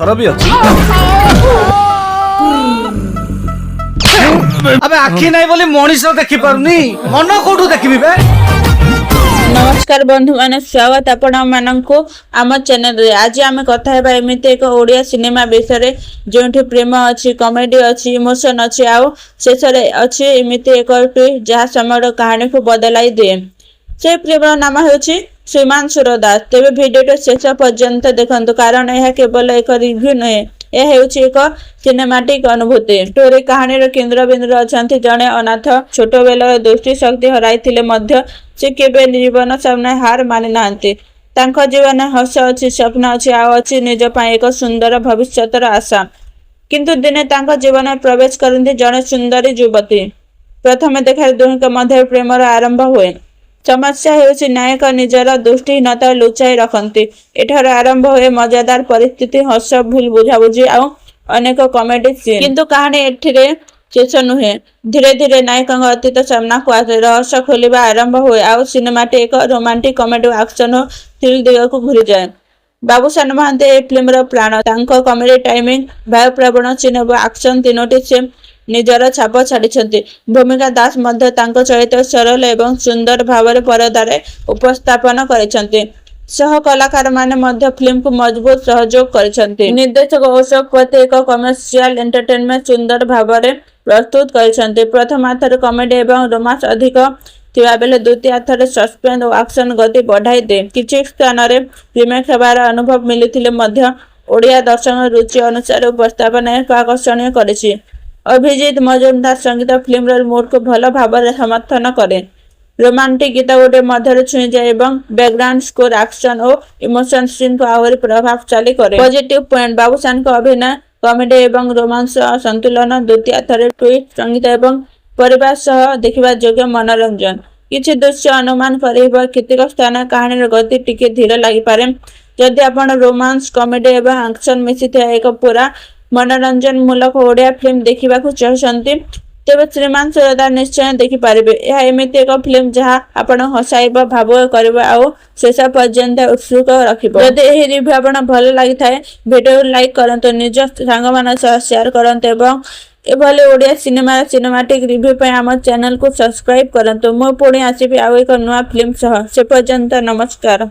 थर भी अच्छी अबे आखि नहीं बोली मनीष देखी पारुनी मन कोठू देखिबी बे। नमस्कार बंधु माने स्वागत आपण मानक आम चैनल रे। आज आम कथा हेबा एमिति एक ओडिया सिनेमा विषय जोठी प्रेम अच्छी कॉमेडी अच्छी इमोशन अच्छी आउ शेष अच्छी एमिति एक ट्विस्ट जहाँ समय कहानी को बदलाई दिए। से प्रेम नाम होछि श्रीमांशुर दास। तेरे भिडियो शेष पर्यंत देखंतु कारण यह केवल एक रिव्यू नुहे, यह एक सिनेमाटिक अनुभूति। स्टोरी कहानी केन्द्रबिंदु अच्छा जड़े अनाथ छोट बेल दृष्टि शक्ति हराई मध्य से केबे जीवन सामने हार मानि नांती। तांको जीवन हस अच्छी स्वप्न अच्छी आ अच्छी निज पाई एक सुंदर भविष्यतर आशा। किंतु दिने तांको जीवन में प्रवेश करती जड़े सुंदरी युवती। प्रथम देखा दुहिंक मध्य प्रेमर आरंभ हुए। समस्या हेउछि नायक निजर दृष्टिहीनता लुचाई रखती। एठार आरंभ हुए मजादार परिस्थिति हस भूल बुझाबुझी आ अनेक कॉमेडी सीन। किंतु कहानी एठिरे शेष नुहे। धीरे धीरे नायक अतीत सामना को आसे रहस्य खोलिबा आरंभ हुए आ सिनेमाटी एक रोमांटिक कॉमेडी एक्शन और थ्रिल दिग को घूरी जाए। बाबूसान महांती ए फिल्म प्राण। तांको कॉमेडी टाइमिंग भाव प्रवण सीन और एक्शन तीनोटी से निजर छाप छाड़ी। भूमिका दास मध्य तांको चरित्र सरल एवं सुंदर भाव परदारे उपस्थापन करिसेंती। सह कलाकार माने मध्य फिल्म को मजबूत सहयोग करिसेंती। निर्देशक अशोक पति एक कमर्शियल एंटरटेनमेंट सुंदर भाव प्रस्तुत करिसेंती। प्रथम हाथर कॉमेडी एवं रोमांस अधिक थिबा बेले द्वितीय हाथर सस्पेंस और एक्शन गति बढ़ाई दे। किछि स्थान रे रिमेक हेबार अनुभव मिलिथिले मध्य ओडिया दर्शक रुचि अनुसार उपस्थापन एक आकर्षणीय करिछि। अभिजीत मजुमदार संगीत फिल्म मूड को भल भाव समर्थन करे। रोमांटिक गीत गोटे मध्य छुई जाए एवं बैकग्राउंड स्कोर एक्शन और इमोशन सीन को आहरी प्रभावशाली करे। पॉजिटिव पॉइंट बाबूसान को अभिनय कॉमेडी एवं रोमांस संतुलन द्वितीय थरे ट्विस्ट संगीत एवं परिवार सह देखिबा योग्य मनोरंजन। किछि दृश्य अनुमान करिबा केतेक स्थान कहानी गति टिके धीरे लागि पारे। जदि आपण रोमांस कॉमेडी एवं एक्शन मिसित एक पूरा मनोरंजन मूलक ओडिया फिल्म देखा चाहते तेज श्रीमान सुरदार निश्चय देखिपारे। यह एमती एक फिल्म जहाँ आपण हसाइब भावुक कर शेष पर्यंत उत्सुक रखिब। जदि यह रिव्यू आपण भल लगी थाए वीडियो लाइक करंतु, निज सांग मान शेयर करंतु एवं एभली ओडिया सिनेमाटिक रिव्यू पे आम चैनल को सब्सक्राइब करंतु। मु पुणी आसीबी आउ एक नुआ फिल्म सह। से पर्यंत नमस्कार।